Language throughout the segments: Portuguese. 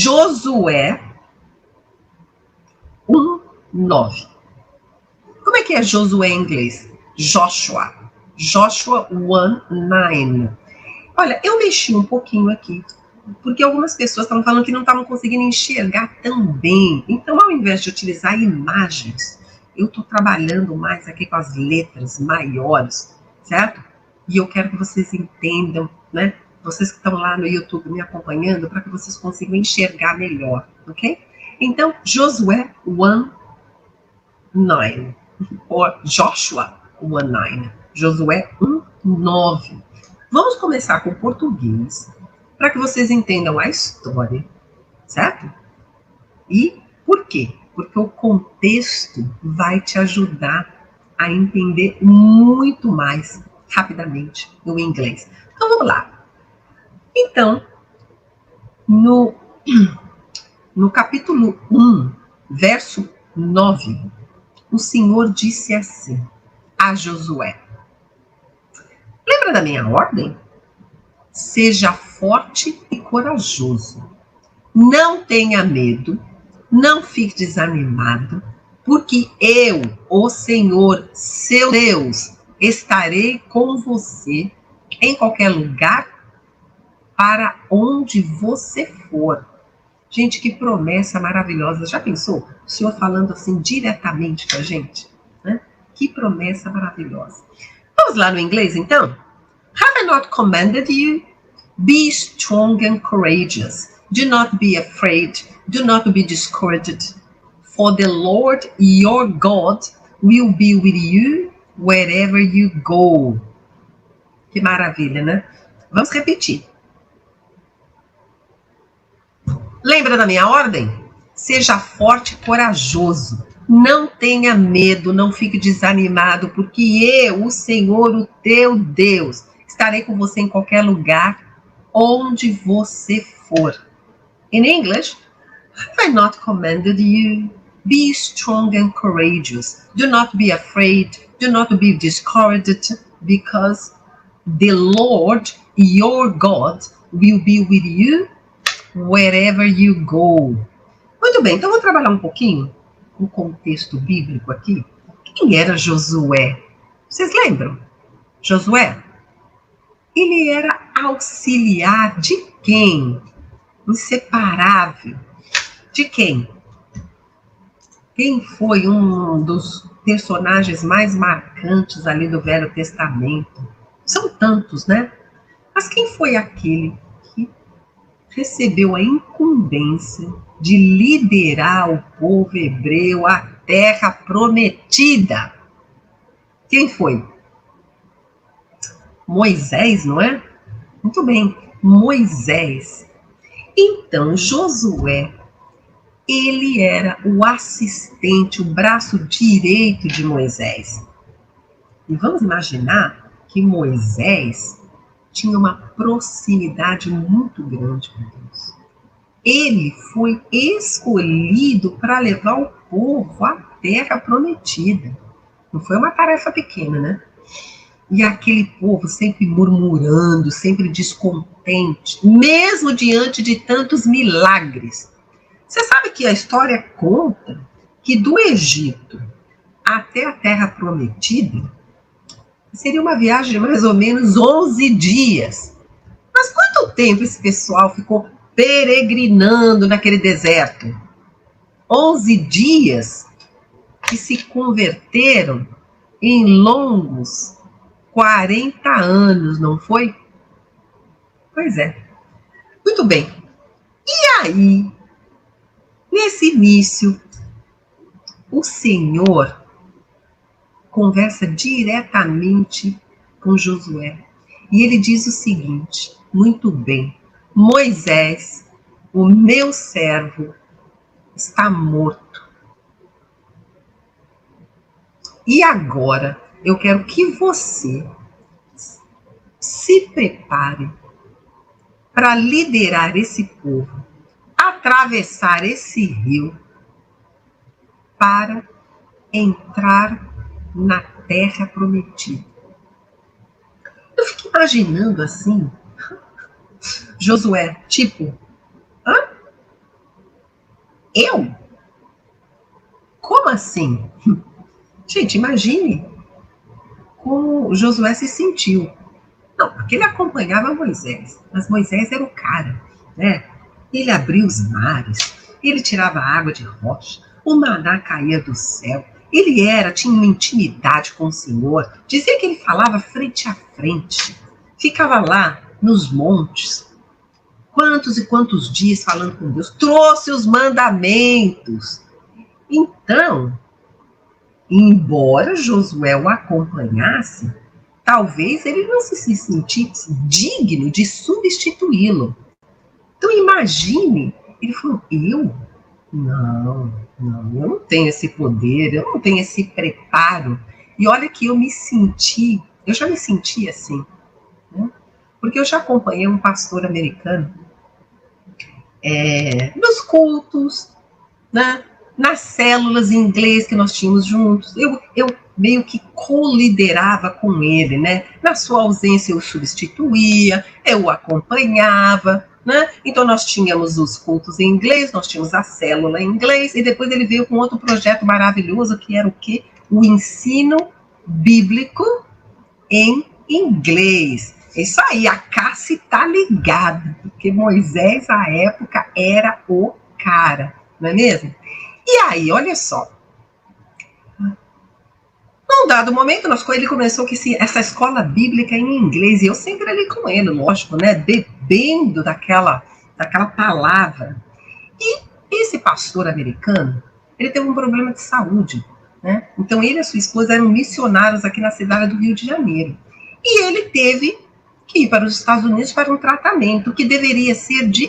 Josué 1:9. Como é que é Josué em inglês? Joshua. Joshua 1:9. Olha, eu mexi um pouquinho aqui, porque algumas pessoas estavam falando que não estavam conseguindo enxergar tão bem. Então, ao invés de utilizar imagens, eu estou trabalhando mais aqui com as letras maiores, certo? E eu quero que vocês entendam, né? Vocês que estão lá no YouTube me acompanhando, para que vocês consigam enxergar melhor, ok? Então, Josué 1:9, ou Joshua 1:9, Josué 1:9. Vamos começar com o português, para que vocês entendam a história, certo? E por quê? Porque o contexto vai te ajudar a entender muito mais rapidamente o inglês. Então vamos lá. Então, no capítulo 1, verso 9, o Senhor disse assim a Josué: lembra da minha ordem? Seja forte e corajoso. Não tenha medo, não fique desanimado, porque eu, o Senhor, seu Deus, estarei com você em qualquer lugar para onde você for. Gente, que promessa maravilhosa. Já pensou? O Senhor falando assim diretamente com a gente? Né? Que promessa maravilhosa. Vamos lá no inglês, então? Have I not commanded you? Be strong and courageous. Do not be afraid. Do not be discouraged. For the Lord your God will be with you wherever you go. Que maravilha, né? Vamos repetir. Lembra da minha ordem? Seja forte e corajoso. Não tenha medo, não fique desanimado, porque eu, o Senhor, o teu Deus, estarei com você em qualquer lugar, onde você for. In English, have I not commanded you? Be strong and courageous. Do not be afraid. Do not be discouraged, because the Lord, your God, will be with you wherever you go. Muito bem, então vou trabalhar um pouquinho o contexto bíblico aqui. Quem era Josué? Vocês lembram? Josué? Ele era auxiliar de quem? Inseparável. De quem? Quem foi um dos personagens mais marcantes ali do Velho Testamento? São tantos, né? Mas quem foi aquele que recebeu a incumbência de liderar o povo hebreu à terra prometida? Quem foi? Moisés, não é? Muito bem, Moisés. Então, Josué, ele era o assistente, o braço direito de Moisés. E vamos imaginar que Moisés tinha uma proximidade muito grande com Deus. Ele foi escolhido para levar o povo à terra prometida. Não foi uma tarefa pequena, né? E aquele povo sempre murmurando, sempre descontente, mesmo diante de tantos milagres. Você sabe que a história conta que do Egito até a Terra Prometida seria uma viagem de mais ou menos 11 dias. Mas quanto tempo esse pessoal ficou peregrinando naquele deserto? 11 dias que se converteram em longos 40 anos, não foi? Pois é. Muito bem. E aí, nesse início, o Senhor conversa diretamente com Josué. E ele diz o seguinte: muito bem, Moisés, o meu servo, está morto. E agora eu quero que você se prepare para liderar esse povo, atravessar esse rio para entrar na terra prometida. Eu fico imaginando assim, Josué, tipo, Eu? Como assim? Gente, imagine como Josué se sentiu. Não, porque ele acompanhava Moisés, mas Moisés era o cara, né? Ele abria os mares, ele tirava água de rocha, o maná caía do céu. Ele tinha uma intimidade com o Senhor, dizia que ele falava frente a frente, ficava lá nos montes, quantos e quantos dias falando com Deus, trouxe os mandamentos. Então, embora Josué o acompanhasse, talvez ele não se sentisse digno de substituí-lo. Então imagine, ele falou, eu? Não, eu não tenho esse poder, eu não tenho esse preparo. E olha que eu já me senti assim, né? Porque eu já acompanhei um pastor americano nos cultos, né? Nas células em inglês que nós tínhamos juntos, eu meio que co-liderava com ele, né? Na sua ausência eu substituía, eu o acompanhava, né? Então nós tínhamos os cultos em inglês, nós tínhamos a célula em inglês, e depois ele veio com outro projeto maravilhoso, que era o quê? O ensino bíblico em inglês. Isso aí, a Cassi tá ligada, porque Moisés, à época, era o cara, não é mesmo? E aí, olha só. Num dado momento, ele começou essa escola bíblica em inglês, e eu sempre ali com ele, lógico, né? Bebendo daquela palavra. E esse pastor americano, ele teve um problema de saúde, né? Então, ele e a sua esposa eram missionários aqui na cidade do Rio de Janeiro. E ele teve que ir para os Estados Unidos para um tratamento que deveria ser de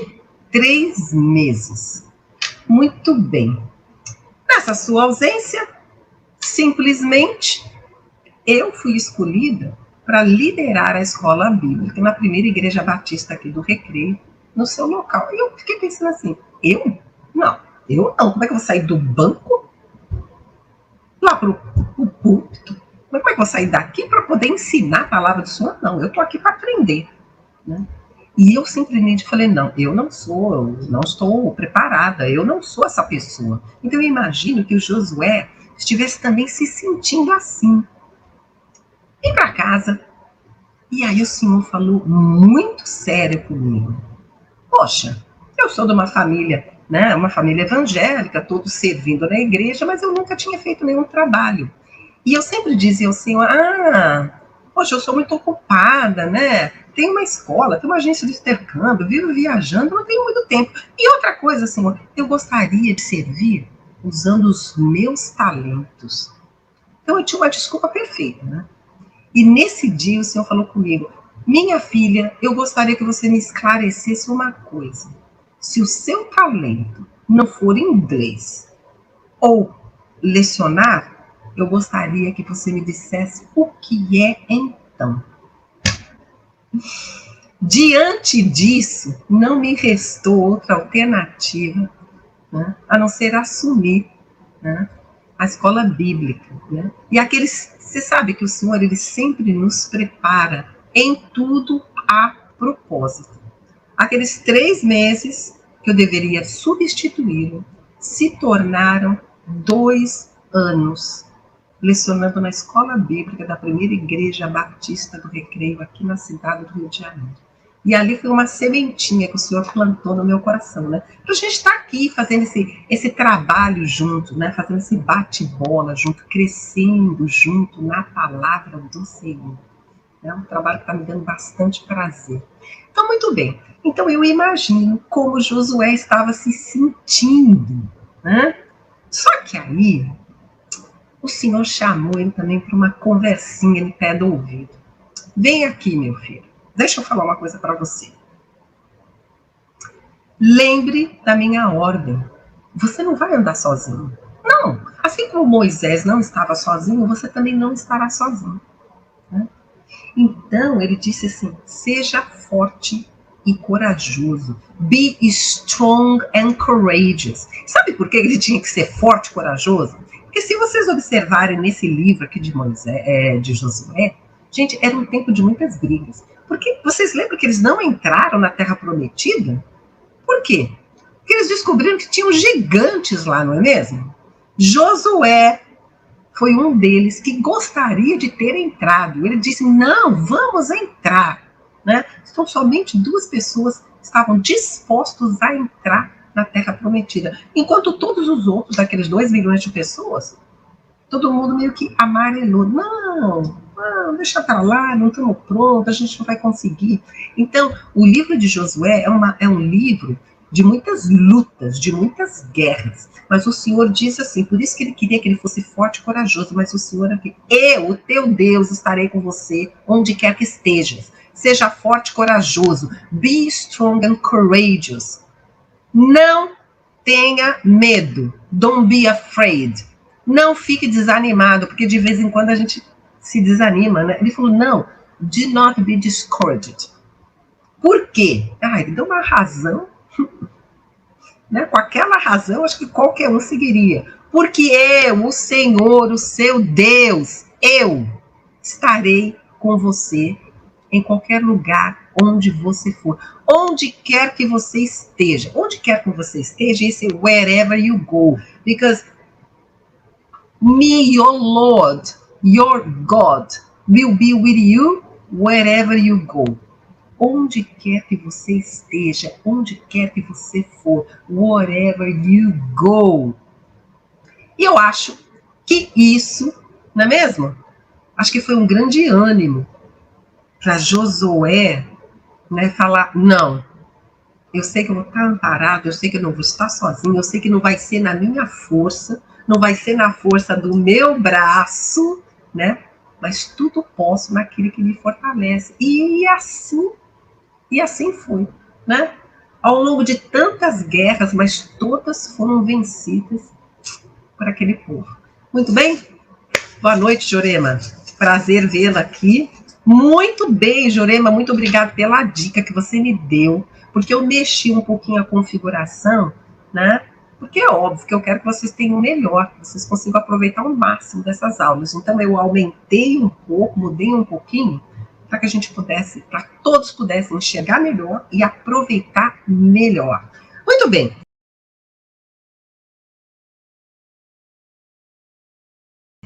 3 meses. Muito bem. Nessa sua ausência, simplesmente, eu fui escolhida para liderar a escola bíblica na primeira igreja batista aqui do Recreio, no seu local. E eu fiquei pensando assim, eu? Não, eu não. Como é que eu vou sair do banco lá para o púlpito? Como é que eu vou sair daqui para poder ensinar a palavra do Senhor? Não, eu estou aqui para aprender, né? E eu simplesmente falei, não, eu não estou preparada, eu não sou essa pessoa. Então eu imagino que o Josué estivesse também se sentindo assim. Vim para casa, e aí o Senhor falou muito sério comigo. Poxa, eu sou de uma família, né, uma família evangélica, todos servindo na igreja, mas eu nunca tinha feito nenhum trabalho. E eu sempre dizia ao Senhor, poxa, eu sou muito ocupada, né? Tem uma escola, tem uma agência de intercâmbio, vivo viajando, não tenho muito tempo. E outra coisa, Senhor, eu gostaria de servir usando os meus talentos. Então eu tinha uma desculpa perfeita, né? E nesse dia o Senhor falou comigo, minha filha, eu gostaria que você me esclarecesse uma coisa. Se o seu talento não for inglês ou lecionar, eu gostaria que você me dissesse o que é então. Diante disso, não me restou outra alternativa, né, a não ser assumir, né, a escola bíblica. Né? E você sabe que o Senhor ele sempre nos prepara em tudo a propósito. Aqueles 3 meses que eu deveria substituí-lo se tornaram 2 anos lecionando na escola bíblica da primeira igreja batista do Recreio aqui na cidade do Rio de Janeiro. E ali foi uma sementinha que o Senhor plantou no meu coração, né? Para a gente estar aqui fazendo esse trabalho junto, né? Fazendo esse bate-bola junto, crescendo junto na palavra do Senhor. É um trabalho que está me dando bastante prazer. Então, muito bem. Então, eu imagino como Josué estava se sentindo, né? Só que aí, o Senhor chamou ele também para uma conversinha no pé do ouvido. Vem aqui, meu filho. Deixa eu falar uma coisa para você. Lembre da minha ordem. Você não vai andar sozinho. Não. Assim como Moisés não estava sozinho, você também não estará sozinho. Né? Então, ele disse assim, seja forte e corajoso. Be strong and courageous. Sabe por que ele tinha que ser forte e corajoso? Porque se vocês observarem nesse livro aqui de Josué, gente, era um tempo de muitas brigas. Porque vocês lembram que eles não entraram na Terra Prometida? Por quê? Porque eles descobriram que tinham gigantes lá, não é mesmo? Josué foi um deles que gostaria de ter entrado. Ele disse, não, vamos entrar. Né? Então, somente 2 pessoas estavam dispostos a entrar na Terra Prometida. Enquanto todos os outros, daqueles 2 milhões de pessoas, todo mundo meio que amarelou. Não, deixa pra lá, não estamos prontos, a gente não vai conseguir. Então, o livro de Josué é um livro de muitas lutas, de muitas guerras. Mas o Senhor disse assim, por isso que ele queria que ele fosse forte e corajoso, mas o Senhor aqui, eu, o teu Deus, estarei com você, onde quer que estejas. Seja forte e corajoso. Be strong and courageous. Não tenha medo. Don't be afraid. Não fique desanimado, porque de vez em quando a gente se desanima, né? Ele falou, não, do not be discouraged. Por quê? Ele deu uma razão, né? Com aquela razão, acho que qualquer um seguiria. Porque eu, o Senhor, o seu Deus, eu estarei com você em qualquer lugar onde você for. Onde quer que você esteja. Onde quer que você esteja, esse é wherever you go. Because me, your Lord, your God, will be with you wherever you go. Onde quer que você esteja, onde quer que você for, wherever you go. E eu acho que isso, não é mesmo? Acho que foi um grande ânimo para Josué, né, falar, não, eu sei que eu vou estar amparado, eu sei que eu não vou estar sozinho, eu sei que não vai ser na minha força, não vai ser na força do meu braço, né? Mas tudo posso naquele que me fortalece. E assim foi, né? Ao longo de tantas guerras, mas todas foram vencidas por aquele povo. Muito bem? Boa noite, Jorema. Prazer vê-la aqui. Muito bem, Jorema, muito obrigada pela dica que você me deu, porque eu mexi um pouquinho a configuração, né? Porque é óbvio que eu quero que vocês tenham melhor, que vocês consigam aproveitar o máximo dessas aulas. Então eu aumentei um pouco, mudei um pouquinho, para que a gente pudesse, para todos pudessem enxergar melhor e aproveitar melhor. Muito bem.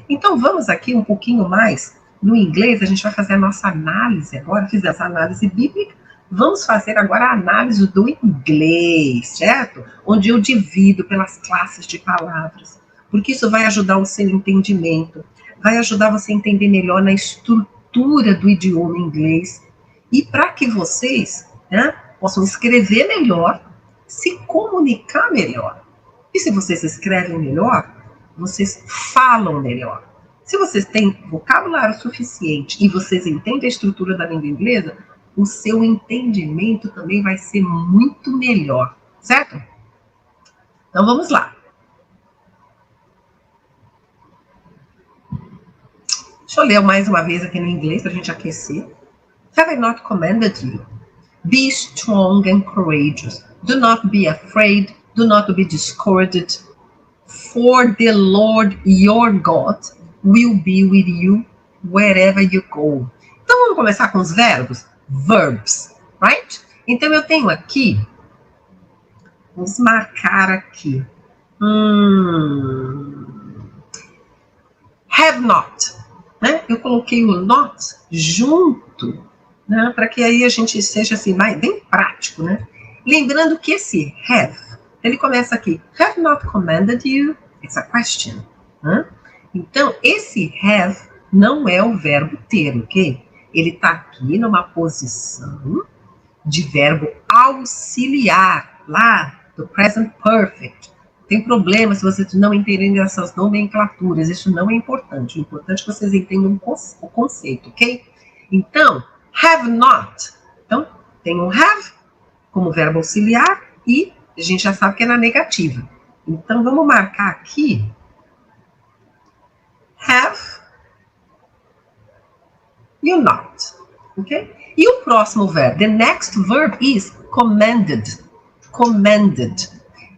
Então vamos aqui um pouquinho mais no inglês, a gente vai fazer a nossa análise agora, fizemos a análise bíblica, vamos fazer agora a análise do inglês, certo? Onde eu divido pelas classes de palavras, porque isso vai ajudar o seu entendimento, vai ajudar você a entender melhor na estrutura do idioma inglês, e para que vocês, né, possam escrever melhor, se comunicar melhor. E se vocês escrevem melhor, vocês falam melhor. Se vocês têm vocabulário suficiente e vocês entendem a estrutura da língua inglesa, o seu entendimento também vai ser muito melhor, certo? Então vamos lá. Deixa eu ler mais uma vez aqui no inglês para a gente aquecer. Have I not commanded you? Be strong and courageous. Do not be afraid. Do not be discouraged. For the Lord your God will be with you wherever you go. Então vamos começar com os verbos. Verbs, right? Então eu tenho aqui, vamos marcar aqui. Have not, né? Eu coloquei o not junto, né? Para que aí a gente seja assim, bem prático, né? Lembrando que esse have, ele começa aqui. Have not commanded you? It's a question. Né? Então, esse have não é o verbo ter, ok? Ele está aqui numa posição de verbo auxiliar, lá do present perfect. Tem problema se vocês não entenderem essas nomenclaturas, isso não é importante. O importante é que vocês entendam o conceito, ok? Então, have not. Então, tem o have como verbo auxiliar e a gente já sabe que é na negativa. Então, vamos marcar aqui have you not, ok? E o próximo verbo, the next verb is commanded, commanded,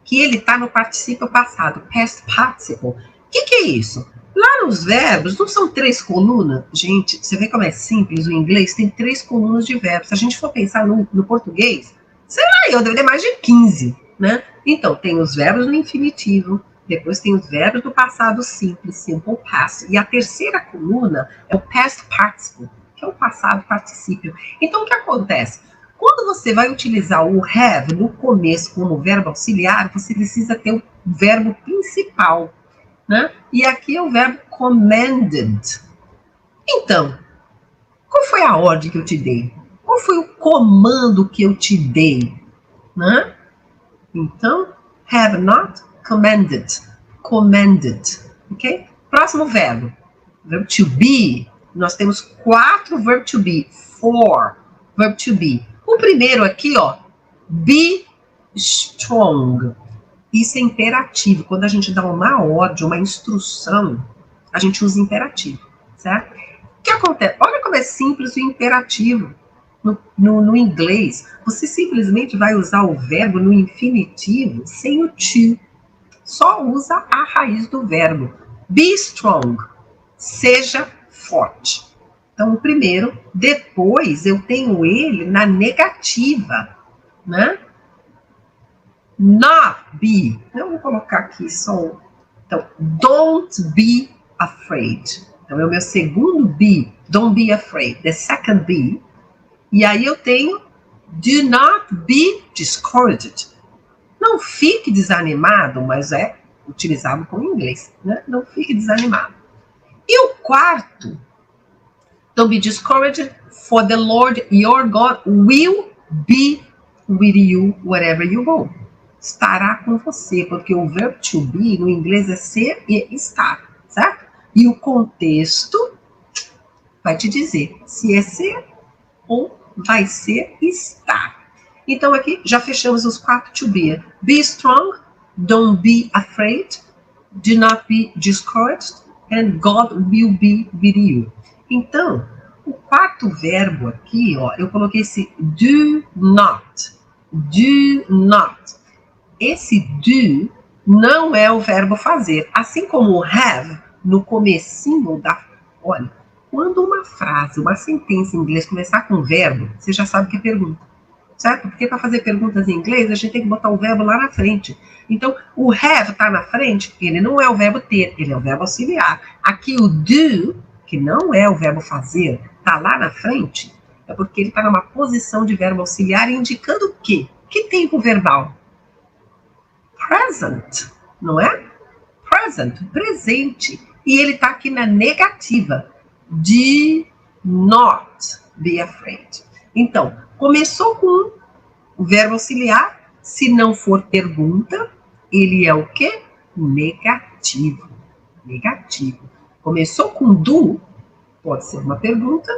que ele está no particípio passado, past participle. O que é isso? Lá nos verbos, não são 3 colunas? Gente, você vê como é simples o inglês? Tem 3 colunas de verbos. Se a gente for pensar no português, sei lá, eu deveria ter mais de 15. né? Então, tem os verbos no infinitivo, depois tem os verbos do passado simples, simple past, e a terceira coluna é o past participle, que é o passado particípio. Então, o que acontece? Quando você vai utilizar o have no começo como verbo auxiliar, você precisa ter o verbo principal, né? E aqui é o verbo commanded. Então, qual foi a ordem que eu te dei? Qual foi o comando que eu te dei? Né? Então, have not commanded. Commanded. Ok? Próximo verbo. Verbo to be. Nós temos 4 verbo to be. 4 verbo to be. O primeiro aqui, ó. Be strong. Isso é imperativo. Quando a gente dá uma ordem, uma instrução, a gente usa imperativo. Certo? O que acontece? Olha como é simples o imperativo. No inglês, você simplesmente vai usar o verbo no infinitivo sem o to. Só usa a raiz do verbo. Be strong. Seja forte. Então, o primeiro. Depois, eu tenho ele na negativa. Né? Not be. Eu vou colocar aqui só. Então, don't be afraid. Então, é o meu segundo be. Don't be afraid. The second be. E aí eu tenho do not be discouraged. Não fique desanimado, mas é utilizado com inglês, né? Não fique desanimado. E o quarto, don't be discouraged, for the Lord your God will be with you wherever you go. Estará com você, porque o verbo to be no inglês é ser e estar, certo? E o contexto vai te dizer se é ser ou vai ser estar. Então aqui já fechamos os 4 to be. Be strong, don't be afraid, do not be discouraged, and God will be with you. Então, o quarto verbo aqui, ó, eu coloquei esse do not. Do not. Esse do não é o verbo fazer. Assim como o have, no comecinho da... Olha, quando uma frase, uma sentença em inglês começar com verbo, você já sabe que é pergunta, certo? Porque para fazer perguntas em inglês, a gente tem que botar o verbo lá na frente. Então, o have está na frente, ele não é o verbo ter, ele é o verbo auxiliar. Aqui o do, que não é o verbo fazer, está lá na frente, é porque ele está numa posição de verbo auxiliar indicando o quê? Que tempo verbal? Present, não é? Present, presente. E ele está aqui na negativa. Do not be afraid. Então, começou com o verbo auxiliar. Se não for pergunta, ele é o quê? Negativo. Negativo. Começou com do, pode ser uma pergunta.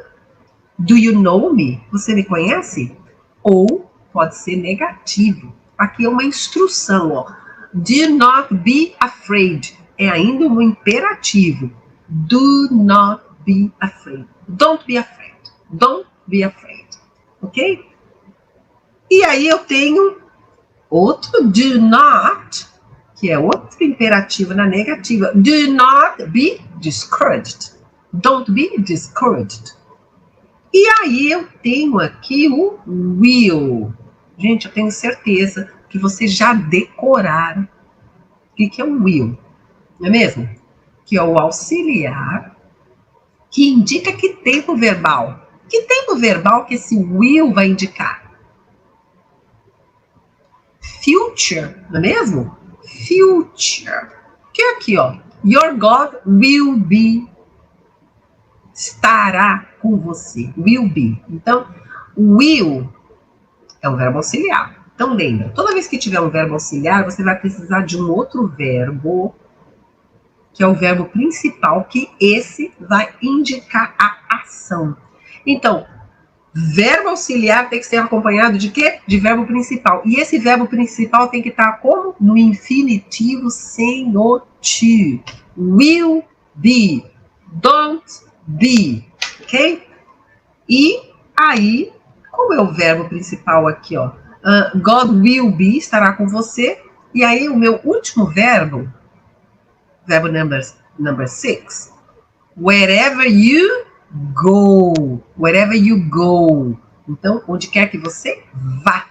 Do you know me? Você me conhece? Ou pode ser negativo. Aqui é uma instrução, ó. Do not be afraid. É ainda um imperativo. Do not be afraid. Don't be afraid. Don't be afraid. Ok? E aí eu tenho outro do not, que é outro imperativo na negativa. Do not be discouraged. Don't be discouraged. E aí eu tenho aqui o will. Gente, eu tenho certeza que vocês já decoraram o que é o will. Não é mesmo? Que é o auxiliar que indica que tempo verbal. Que tempo verbal que esse will vai indicar? Future, não é mesmo? Future. Que é aqui, ó. Your God will be. Estará com você. Will be. Então, will é um verbo auxiliar. Então, lembra, toda vez que tiver um verbo auxiliar, você vai precisar de um outro verbo, que é o verbo principal, que esse vai indicar a ação. Então, verbo auxiliar tem que ser acompanhado de quê? De verbo principal. E esse verbo principal tem que estar como? No infinitivo sem o to. Will be. Don't be. Ok? E aí, como é o verbo principal aqui, ó? God will be, estará com você. E aí, o meu último verbo, verbo number 6, wherever you go. Wherever you go. Então, onde quer que você vá.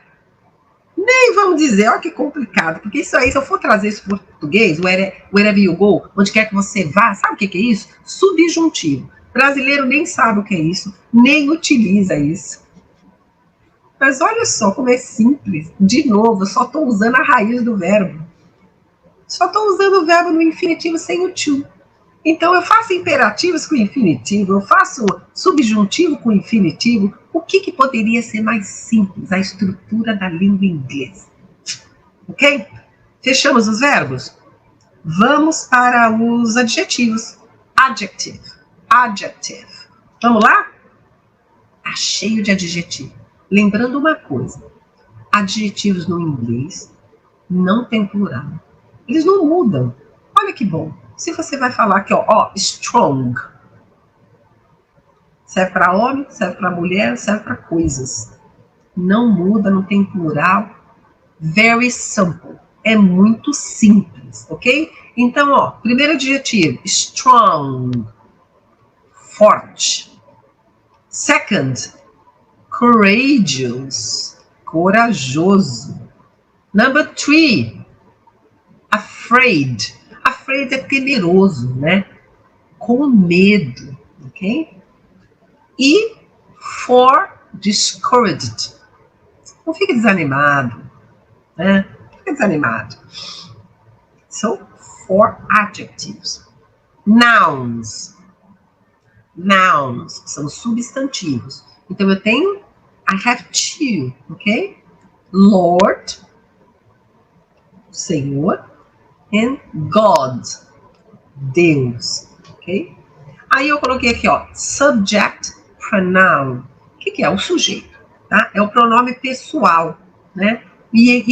Nem vamos dizer, olha que complicado, porque isso aí, se eu for trazer isso para o português, wherever you go, onde quer que você vá, sabe o que é isso? Subjuntivo. Brasileiro nem sabe o que é isso, nem utiliza isso. Mas olha só como é simples. De novo, eu só estou usando a raiz do verbo. Só estou usando o verbo no infinitivo sem o to. Então, eu faço imperativos com infinitivo, eu faço subjuntivo com infinitivo. O que poderia ser mais simples? A estrutura da língua inglesa. Ok? Fechamos os verbos? Vamos para os adjetivos. Adjective. Adjective. Vamos lá? Tá cheio de adjetivo. Lembrando uma coisa. Adjetivos no inglês não tem plural. Eles não mudam. Olha que bom. Se você vai falar aqui, ó, strong. Serve para homem, serve para mulher, serve para coisas. Não muda, não tem plural. Very simple. É muito simples, ok? Então, ó, primeiro adjetivo, strong. Forte. Second, courageous. Corajoso. Number 3, afraid. Afraid é temeroso, né? Com medo, ok? E for discouraged. Não fique desanimado, né? Não fique desanimado. So, for adjectives. Nouns. Nouns são substantivos. Então, eu tenho I have two, ok? Lord, Senhor, and God, Deus, ok? Aí eu coloquei aqui, ó, subject pronoun. O que é? O sujeito, tá? É o pronome pessoal, né? E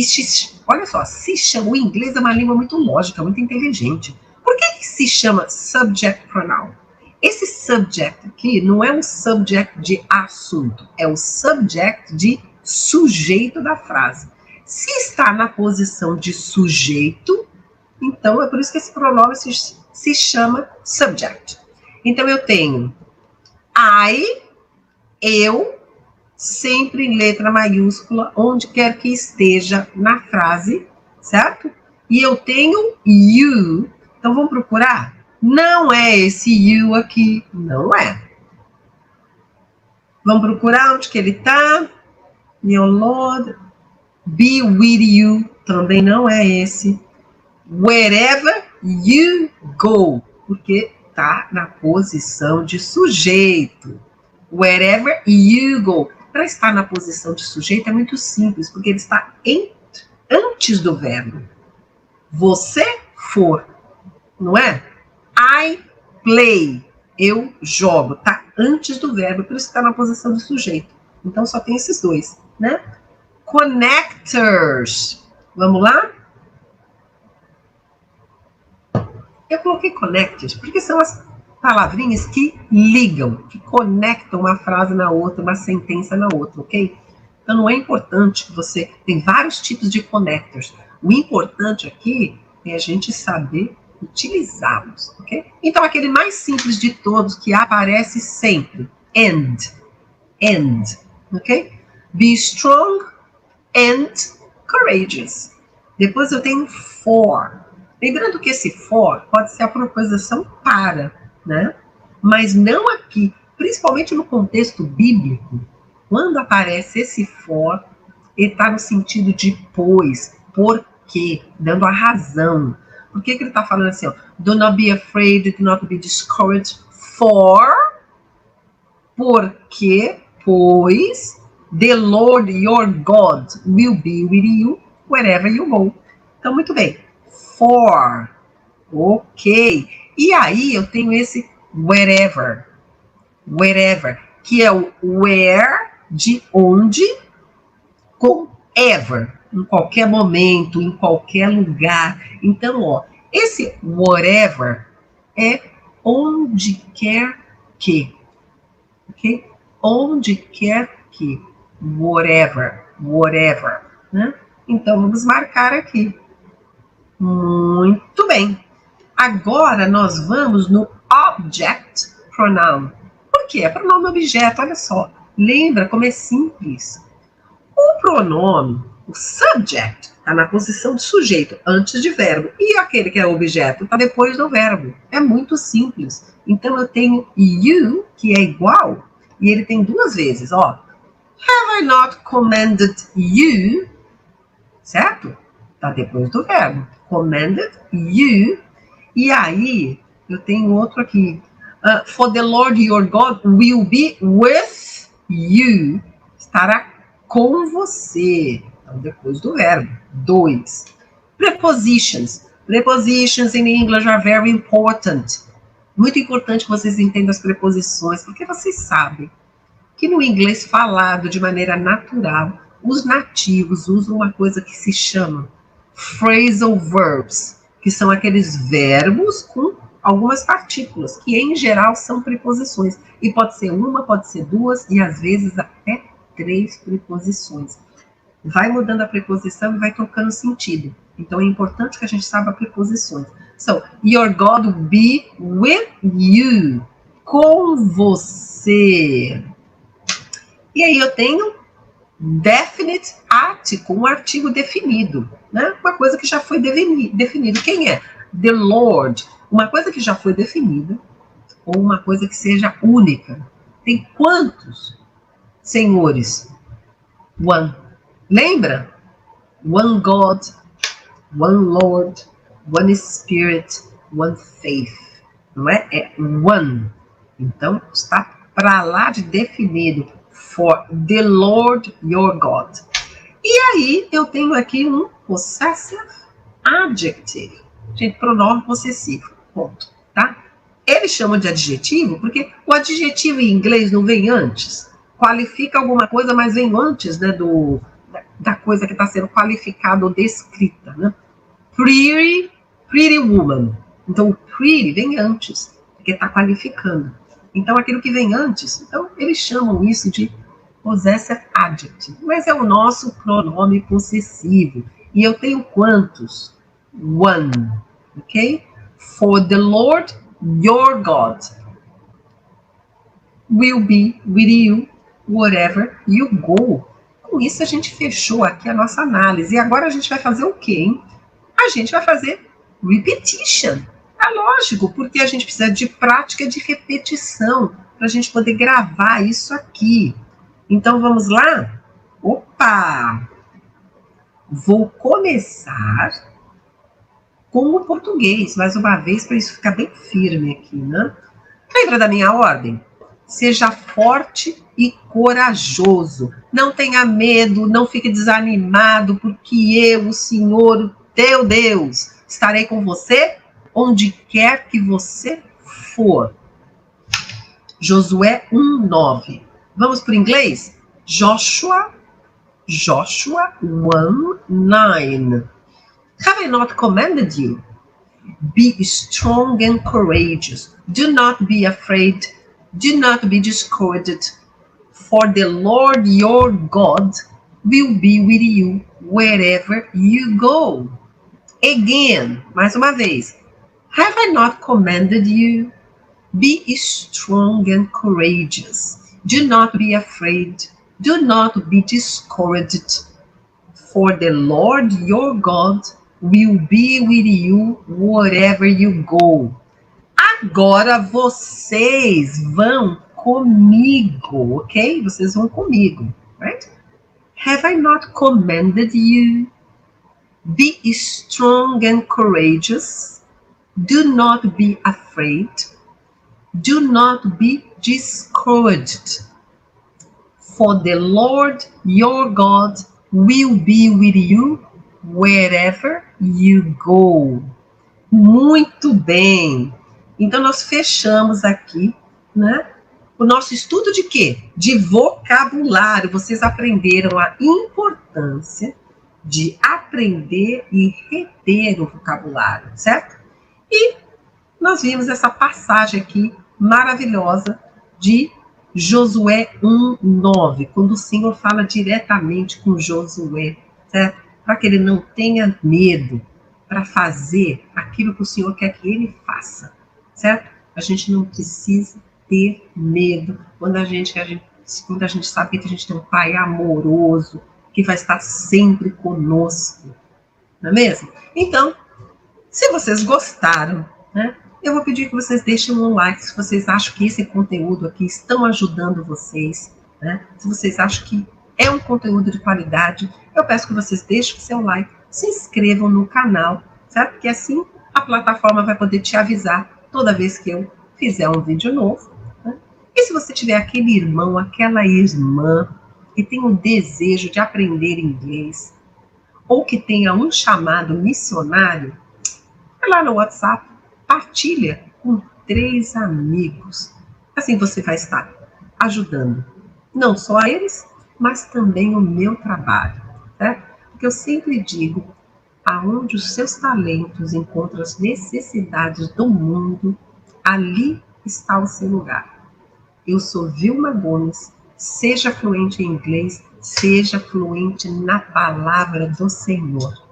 olha só, se chama, o inglês é uma língua muito lógica, muito inteligente. Por que se chama subject pronoun? Esse subject aqui não é um subject de assunto, é o subject de sujeito da frase. Se está na posição de sujeito, então é por isso que esse pronome se chama subject. Então eu tenho I, eu, sempre em letra maiúscula, onde quer que esteja na frase, certo? E eu tenho you. Então vamos procurar? Não é esse you aqui, não é. Vamos procurar onde que ele está. Your Lord, be with you, também não é esse. Wherever you go, porque está na posição de sujeito. Wherever you go. Para estar na posição de sujeito é muito simples, porque ele está antes do verbo. Você for, não é? I play, eu jogo, está antes do verbo, por isso está na posição de sujeito. Então só tem esses dois, né? Connectors. Vamos lá? Eu coloquei connectors porque são as palavrinhas que ligam, que conectam uma frase na outra, uma sentença na outra, ok? Então não é importante que você... Tem vários tipos de connectors. O importante aqui é a gente saber utilizá-los, ok? Então aquele mais simples de todos que aparece sempre, and, ok? Be strong and courageous. Depois eu tenho for. Lembrando que esse for pode ser a proposição para, né? Mas não aqui, principalmente no contexto bíblico, quando aparece esse for, ele está no sentido de pois, porque, dando a razão. Por que ele está falando assim, ó? Do not be afraid, do not be discouraged, porque, pois, the Lord your God will be with you wherever you go. Então, muito bem. For. Ok. E aí eu tenho esse wherever. Wherever. Que é o where, de onde, com ever. Em qualquer momento, em qualquer lugar. Então, ó, esse whatever é onde quer que. Ok? Onde quer que. Whatever. Né? Então, vamos marcar aqui. Muito bem. Agora, nós vamos no object pronoun. Por quê? É pronome objeto, olha só. Lembra como é simples. O pronome, O subject está na posição de sujeito, antes de verbo. E aquele que é objeto está depois do verbo. É muito simples. Então eu tenho you, que é igual, e ele tem duas vezes, ó. Have I not commanded you? Certo? Está depois do verbo. Commanded you. E aí, eu tenho outro aqui. For the Lord your God will be with you. Estará com você. Então, depois do verbo. 2. Prepositions. Prepositions in English are very important. Muito importante que vocês entendam as preposições, porque vocês sabem que no inglês falado de maneira natural, os nativos usam uma coisa que se chama phrasal verbs, que são aqueles verbos com algumas partículas, que em geral são preposições. E pode ser uma, pode ser duas, e às vezes até 3 preposições. Vai mudando a preposição e vai trocando sentido. Então é importante que a gente saiba preposições. So, your God will be with you. Com você. E aí eu tenho definite article, um artigo definido, né? Uma coisa que já foi definido. Quem é? The Lord. Uma coisa que já foi definida, ou uma coisa que seja única. Tem quantos senhores? One. Lembra? One God, one Lord, one Spirit, one faith. Não é? É one. Então, está para lá de definido. For the Lord your God. E aí, eu tenho aqui um possessive adjective. Gente, pronome possessivo. Ponto. Tá? Eles chamam de adjetivo porque o adjetivo em inglês não vem antes. Qualifica alguma coisa, mas vem antes, né, da coisa que está sendo qualificada ou descrita. Né? Pretty woman. Então, o pretty vem antes, porque está qualificando. Então, aquilo que vem antes, então, eles chamam isso de possessive adjective. Mas é o nosso pronome possessivo. E eu tenho quantos? One. Ok? For the Lord your God will be with you wherever you go. Com isso, a gente fechou aqui a nossa análise. E agora a gente vai fazer o quê, hein? A gente vai fazer repetition. É lógico, porque a gente precisa de prática, de repetição, para a gente poder gravar isso aqui. Então, vamos lá? Opa! Vou começar com o português, mais uma vez, para isso ficar bem firme aqui, né? Lembra da minha ordem? Seja forte e corajoso. Não tenha medo, não fique desanimado, porque eu, o Senhor, o teu Deus, estarei com você onde quer que você for. Josué 1:9. Vamos para o inglês? Joshua 1:9. Have I not commanded you? Be strong and courageous. Do not be afraid. Do not be discouraged. For the Lord your God will be with you wherever you go. Again, mais uma vez. Have I not commanded you? Be strong and courageous. Do not be afraid. Do not be discouraged. For the Lord your God will be with you wherever you go. Agora vocês vão comigo, ok? Vocês vão comigo, right? Have I not commanded you? Be strong and courageous. Do not be afraid. Do not be discouraged. For the Lord your God will be with you wherever you go. Muito bem. Então, nós fechamos aqui, né, o nosso estudo de quê? De vocabulário. Vocês aprenderam a importância de aprender e reter o vocabulário, certo? E nós vimos essa passagem aqui maravilhosa de Josué 1:9, quando o Senhor fala diretamente com Josué, certo? Para que ele não tenha medo, para fazer aquilo que o Senhor quer que ele faça, certo? A gente não precisa ter medo quando a gente sabe que a gente tem um pai amoroso, que vai estar sempre conosco, não é mesmo? Então, se vocês gostaram, né, eu vou pedir que vocês deixem um like se vocês acham que esse conteúdo aqui estão ajudando vocês, né? Se vocês acham que é um conteúdo de qualidade, eu peço que vocês deixem o seu like, se inscrevam no canal, certo? Porque assim a plataforma vai poder te avisar toda vez que eu fizer um vídeo novo, né? E se você tiver aquele irmão, aquela irmã que tem o desejo de aprender inglês, ou que tenha um chamado missionário, vai lá no WhatsApp, partilha com 3 amigos. Assim você vai estar ajudando não só a eles, mas também o meu trabalho, certo? Porque eu sempre digo, aonde os seus talentos encontram as necessidades do mundo, ali está o seu lugar. Eu sou Vilma Gomes, seja fluente em inglês, seja fluente na palavra do Senhor.